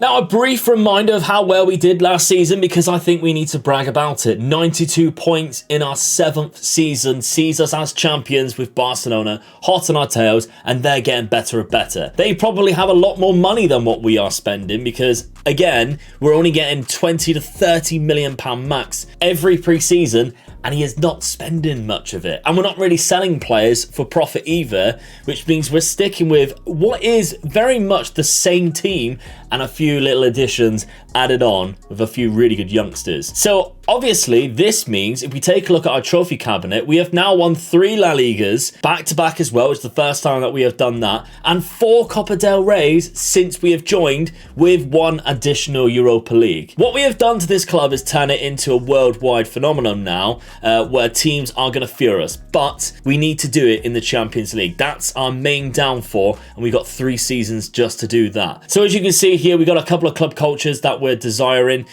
Now, a brief reminder of how well we did last season, because I think we need to brag about it. 92 points in our 7th season sees us as champions, with Barcelona hot on our tails, and they're getting better and better. They probably have a lot more money than what we are spending, because again, we're only getting 20 to 30 million pound max every pre-season, and he is not spending much of it. And we're not really selling players for profit either, which means we're sticking with what is very much the same team and a few little additions added on with a few really good youngsters. So obviously this means if we take a look at our trophy cabinet, we have now won 3 La Ligas back to back as well. It's the first time that we have done that, and 4 Copa del Reys since we have joined, with 1 additional Europa League. What we have done to this club is turn it into a worldwide phenomenon now, where teams are going to fear us, but we need to do it in the Champions League. That's our main downfall, and we've got 3 seasons just to do that. So as you can see here, we got a couple of club cultures that we're desiring,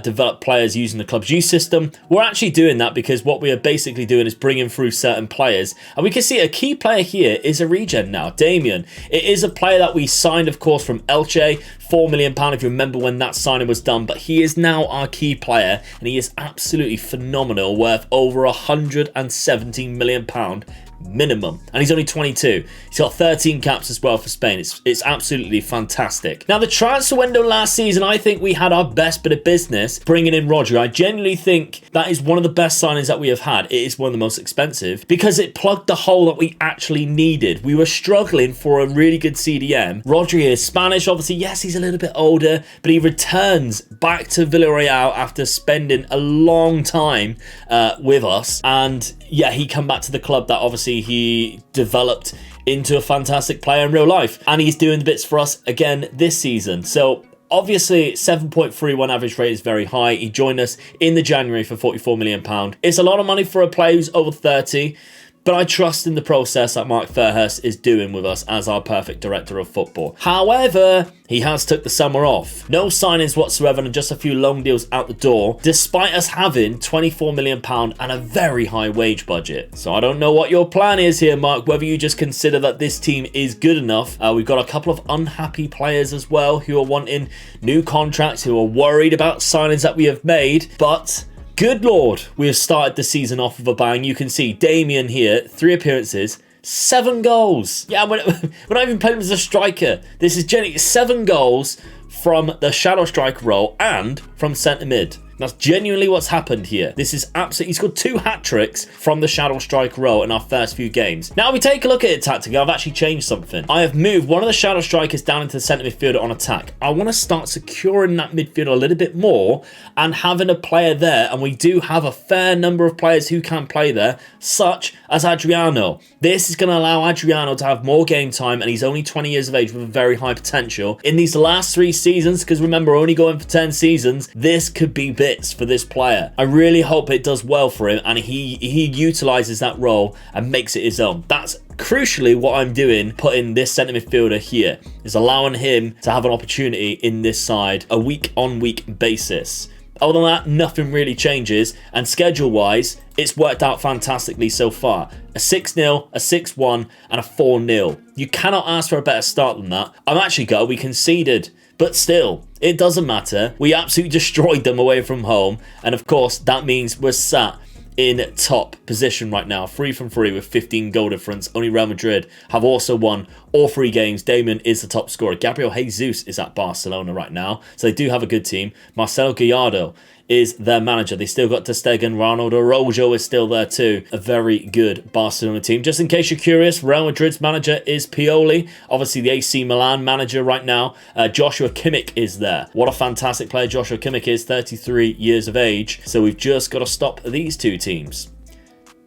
develop players using the club's youth system. We're actually doing that because what we are basically doing is bringing through certain players, and we can see a key player here is a regen now, Damian. It is a player that we signed, of course, from Elche, £4 million if you remember when that signing was done, but he is now our key player, and he is absolutely phenomenal, worth over £117 million minimum, and he's only 22. He's got 13 caps as well for Spain. It's absolutely fantastic. Now, the transfer window last season, I think we had our best bit of business bringing in Rodri. I genuinely think that is one of the best signings that we have had. It is one of the most expensive because it plugged the hole that we actually needed. We were struggling for a really good CDM. Rodri is Spanish, obviously. Yes, he's a little bit older, but he returns back to Villarreal after spending a long time with us, and yeah, he come back to the club that obviously he developed into a fantastic player in real life, and he's doing the bits for us again this season. So obviously 7.31 average rate is very high. He joined us in the January for £44 million. It's a lot of money for a player who's over 30, but I trust in the process that Mark Fairhurst is doing with us as our perfect director of football. However, he has took the summer off. No signings whatsoever, and just a few loan deals out the door, despite us having £24 million and a very high wage budget. So I don't know what your plan is here, Mark, whether you just consider that this team is good enough. We've got a couple of unhappy players as well who are wanting new contracts, who are worried about signings that we have made, but good Lord, we have started the season off with a bang. You can see Damian here, 3 appearances, 7 goals. Yeah, we're not even playing as a striker. This is genuinely 7 goals from the shadow striker role and from centre mid. That's genuinely what's happened here. This is absolutely... He's got 2 hat-tricks from the shadow striker role in our first few games. Now, we take a look at it tactically. I've actually changed something. I have moved one of the shadow strikers down into the centre midfielder on attack. I want to start securing that midfield a little bit more and having a player there. And we do have a fair number of players who can play there, such as Adriano. This is going to allow Adriano to have more game time, and he's only 20 years of age with a very high potential. In these last 3 seasons, because remember, we're only going for 10 seasons, this could be bits for this player. I really hope it does well for him, and he utilizes that role and makes it his own. That's crucially what I'm doing, putting this centre midfielder here, is allowing him to have an opportunity in this side a week-on-week basis. Other than that, nothing really changes, and schedule-wise, it's worked out fantastically so far. A 6-0, a 6-1, and a 4-0. You cannot ask for a better start than that. I'm actually gutted we conceded, but still, it doesn't matter. We absolutely destroyed them away from home, and of course, that means we're sat in top position right now, 3 from 3 with 15 goal difference. Only Real Madrid have also won all 3 games. Damian is the top scorer. Gabriel Jesus is at Barcelona right now, so they do have a good team. Marcelo Gallardo is their manager. They still got Ter Stegen. Ronald Araujo is still there too. A very good Barcelona team. Just in case you're curious, Real Madrid's manager is Pioli. Obviously the AC Milan manager right now. Joshua Kimmich is there. What a fantastic player Joshua Kimmich is, 33 years of age. So we've just got to stop these 2 teams.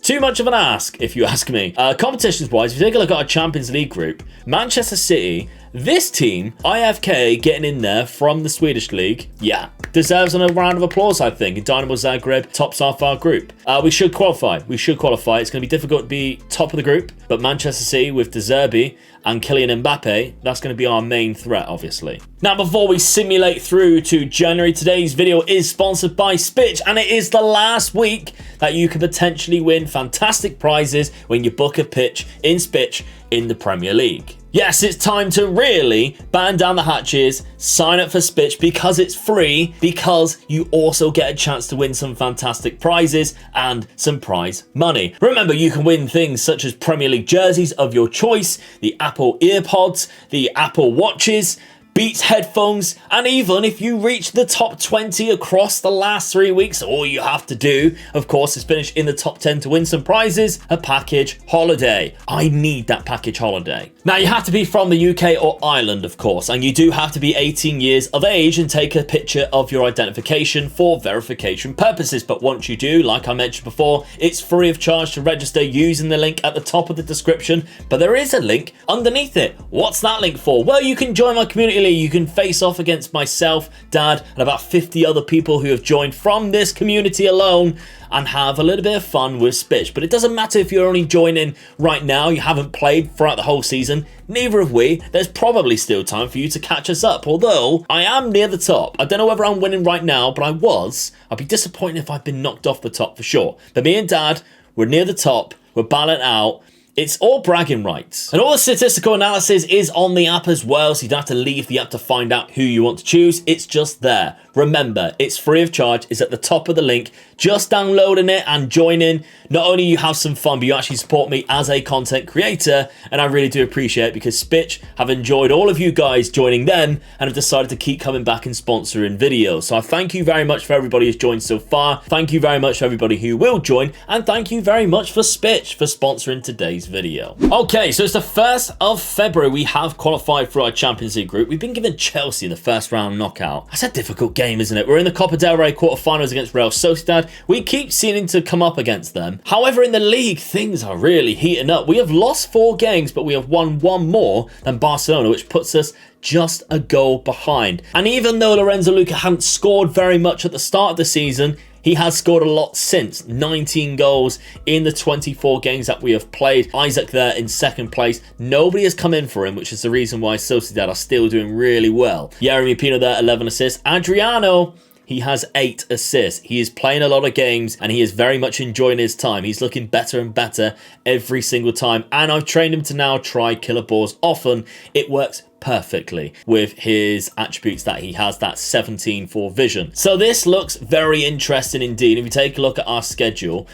Too much of an ask, if you ask me. Competitions-wise, if you take a look at our Champions League group, Manchester City, this team, IFK getting in there from the Swedish League, yeah, deserves a round of applause, I think. Dynamo Zagreb tops off our group. We should qualify. It's going to be difficult to be top of the group, but Manchester City with De Zerbi and Kylian Mbappe, that's going to be our main threat, obviously. Now, before we simulate through to January, today's video is sponsored by SPITCH, and it is the last week that you can potentially win fantastic prizes when you book a pitch in SPITCH in the Premier League. Yes, it's time to really batten down the hatches, sign up for SPITCH because it's free, because you also get a chance to win some fantastic prizes and some prize money. Remember, you can win things such as Premier League jerseys of your choice, the Apple EarPods, the Apple Watches, Beats headphones, and even if you reach the top 20 across the last 3 weeks, all you have to do, of course, is finish in the top 10 to win some prizes, a package holiday. I need that package holiday. Now, you have to be from the UK or Ireland, of course, and you do have to be 18 years of age and take a picture of your identification for verification purposes. But once you do, like I mentioned before, it's free of charge to register using the link at the top of the description, but there is a link underneath it. What's that link for? Well, you can join my community. You can face off against myself, Dad, and about 50 other people who have joined from this community alone and have a little bit of fun with SPITCH. But it doesn't matter if you're only joining right now, you haven't played throughout the whole season, neither have we. There's probably still time for you to catch us up, although I am near the top. I don't know whether I'm winning right now, but I was. I'd be disappointed if I'd been knocked off the top for sure. But me and Dad, we're near the top, we're battling out. It's all bragging rights. And all the statistical analysis is on the app as well, so you don't have to leave the app to find out who you want to choose. It's just there. Remember, it's free of charge. It's at the top of the link. Just downloading it and joining. Not only you have some fun, but you actually support me as a content creator, and I really do appreciate it because SPITCH have enjoyed all of you guys joining them and have decided to keep coming back and sponsoring videos. So I thank you very much for everybody who's joined so far. Thank you very much for everybody who will join, and thank you very much for SPITCH for sponsoring today's video. Okay, so it's the 1st of February. We have qualified for our Champions League group. We've been given Chelsea in the first round knockout. That's a difficult game, isn't it? We're in the Copa del Rey quarterfinals against Real Sociedad. We keep seeming to come up against them. However, in the league, things are really heating up. We have lost 4 games, but we have won 1 more than Barcelona, which puts us just a goal behind. And even though Lorenzo Luca hadn't scored very much at the start of the season, he has scored a lot since. 19 goals in the 24 games that we have played. Isaac there in second place. Nobody has come in for him, which is the reason why Sociedad are still doing really well. Yeremy Pino there, 11 assists. Adriano, he has 8 assists. He is playing a lot of games and he is very much enjoying his time. He's looking better and better every single time. And I've trained him to now try killer balls often. It works perfectly with his attributes that he has, that 17 for vision. So this looks very interesting indeed. If you take a look at our schedule,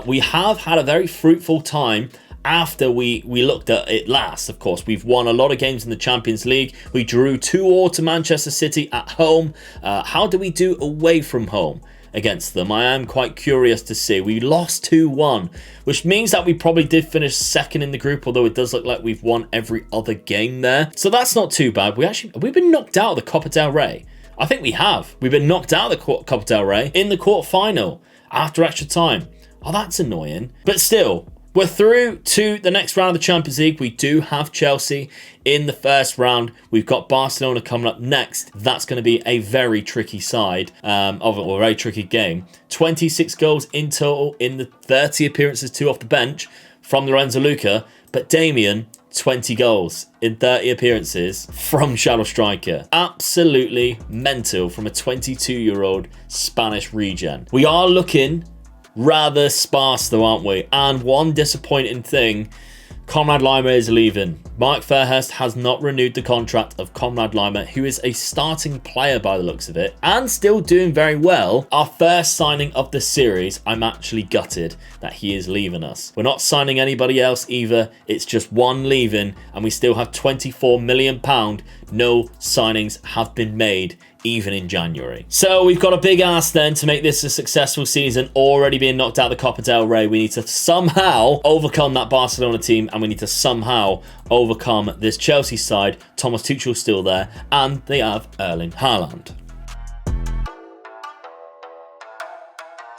we have had a very fruitful time after we looked at it last. Of course, we've won a lot of games in the Champions League. We drew 2-2 to Manchester City at home. How do we do away from home against them? I am quite curious to see. We lost 2-1, which means that we probably did finish second in the group, although it does look like we've won every other game there. So that's not too bad. We've been knocked out of the Copa del Rey. I think we have. We've been knocked out of the Copa del Rey in the quarterfinal after extra time. Oh, that's annoying. But still, we're through to the next round of the Champions League. We do have Chelsea in the first round. We've got Barcelona coming up next. That's going to be a very tricky side, or a very tricky game. 26 goals in total in the 30 appearances, 2 off the bench from Lorenzo Luca. But Damian, 20 goals in 30 appearances from Shadow Striker. Absolutely mental from a 22-year-old Spanish regen. We are looking rather sparse though, aren't we? And one disappointing thing, Conrad Lima is leaving. Mark Fairhurst has not renewed the contract of Conrad Lima, who is a starting player by the looks of it, and still doing very well. Our first signing of the series, I'm actually gutted that he is leaving us. We're not signing anybody else either. It's just one leaving, and we still have £24 million. No signings have been made even in January. So we've got a big ask then to make this a successful season. Already being knocked out of the Copa del Rey, we need to somehow overcome that Barcelona team, and we need to somehow overcome this Chelsea side. Thomas Tuchel's still there, and they have Erling Haaland.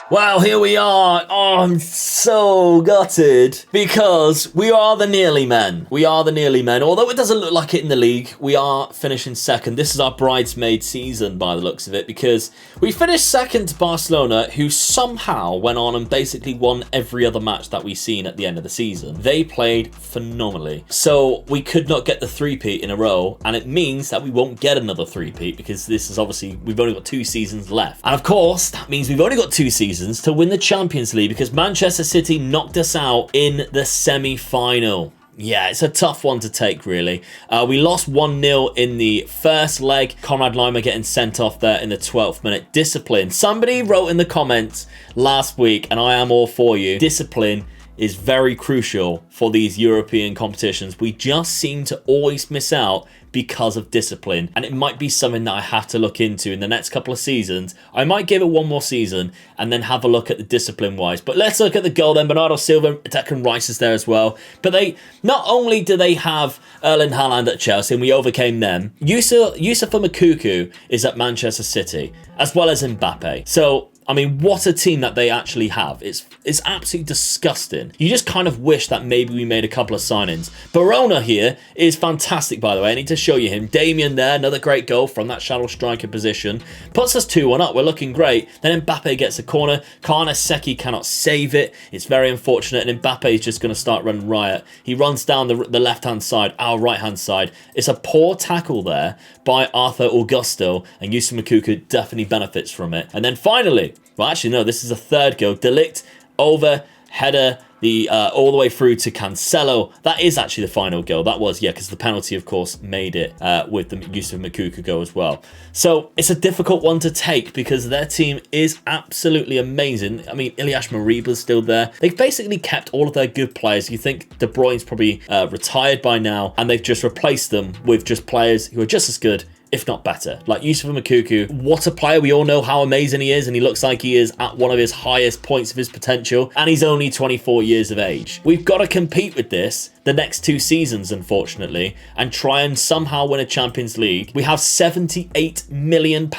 Well, here we are. Oh, I'm so gutted because we are the nearly men. We are the nearly men. Although it doesn't look like it in the league, we are finishing second. This is our bridesmaid season by the looks of it, because we finished second to Barcelona, who somehow went on and basically won every other match that we've seen at the end of the season. They played phenomenally. So we could not get the three-peat in a row, and it means that we won't get another three-peat because this is obviously, we've only got 2 seasons left. And of course, that means we've only got 2 seasons to win the Champions League because Manchester City knocked us out in the semi-final. Yeah, it's a tough one to take, really. We lost 1-0 in the first leg. Conrad Lima getting sent off there in the 12th minute. Discipline. Somebody wrote in the comments last week, and I am all for you. Discipline is very crucial for these European competitions. We just seem to always miss out because of discipline, and it might be something that I have to look into in the next couple of seasons. I might give it one more season and then have a look at the discipline wise. But let's look at the goal then. Bernardo Silva, Declan Rice is there as well. But they, not only do they have Erling Haaland at Chelsea and we overcame them, Yusufa Makuku is at Manchester City, as well as Mbappe. So I mean, what a team that they actually have. It's absolutely disgusting. You just kind of wish that maybe we made a couple of signings. Barona here is fantastic, by the way. I need to show you him. Damian there, another great goal from that shadow striker position. Puts us 2-1 up. We're looking great. Then Mbappe gets a corner. Karnaseki cannot save it. It's very unfortunate. And Mbappe is just going to start running riot. He runs down the left-hand side, our right-hand side. It's a poor tackle there by Arthur Augusto. And Yusufa Makuku definitely benefits from it. And then finally, well, actually, no, this is a third goal. De Ligt over header, all the way through to Cancelo. That is actually the final goal. That was, yeah, because the penalty, of course, made it with the Yusufa Makuku goal as well. So it's a difficult one to take because their team is absolutely amazing. I mean, Ilyas Mariba's still there. They've basically kept all of their good players. You think De Bruyne's probably retired by now, and they've just replaced them with just players who are just as good, if not better. Like Yusufa Makuku, what a player. We all know how amazing he is, and he looks like he is at one of his highest points of his potential, and he's only 24 years of age. We've got to compete with this the next 2 seasons, unfortunately, and try and somehow win a Champions League. We have £78 million,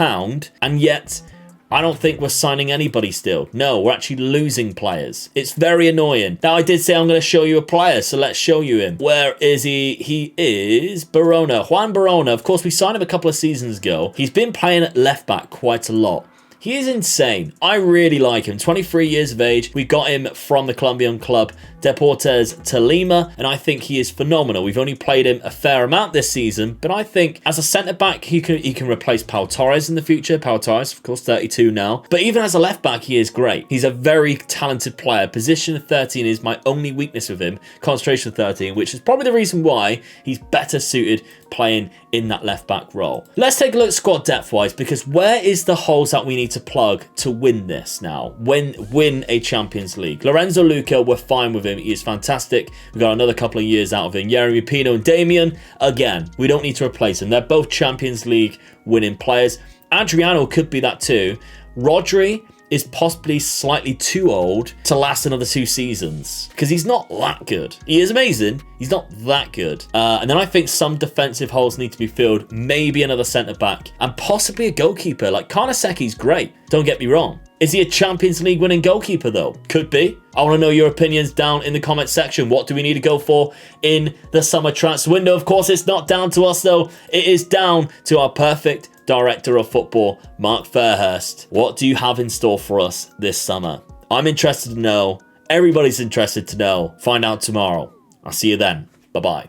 and yet I don't think we're signing anybody still. No, we're actually losing players. It's very annoying. Now, I did say I'm going to show you a player, so let's show you him. Where is he? He is Barona. Juan Barona. Of course, we signed him a couple of seasons ago. He's been playing at left back quite a lot. He is insane. I really like him. 23 years of age. We got him from the Colombian club Deportes Tolima, and I think he is phenomenal. We've only played him a fair amount this season, but I think as a centre-back, he can replace Pau Torres in the future. Pau Torres, of course, 32 now. But even as a left-back, he is great. He's a very talented player. Position 13 is my only weakness with him. Concentration 13, which is probably the reason why he's better suited playing in that left-back role. Let's take a look squad depth-wise, because where is the holes that we need to plug to win this now? Win a Champions League. Lorenzo Luca, we're fine with him. He is fantastic. We've got another couple of years out of him. Yeremy Pino and Damian, again, we don't need to replace them. They're both Champions League winning players. Adriano could be that too. Rodri is possibly slightly too old to last another 2 seasons because he's not that good. He is amazing. He's not that good. And then I think some defensive holes need to be filled. Maybe another centre-back and possibly a goalkeeper. Like Karnaseki's great. Don't get me wrong. Is he a Champions League winning goalkeeper though? Could be. I want to know your opinions down in the comment section. What do we need to go for in the summer transfer window? Of course, it's not down to us though. It is down to our perfect director of football, Mark Fairhurst. What do you have in store for us this summer? I'm interested to know. Everybody's interested to know. Find out tomorrow. I'll see you then. Bye-bye.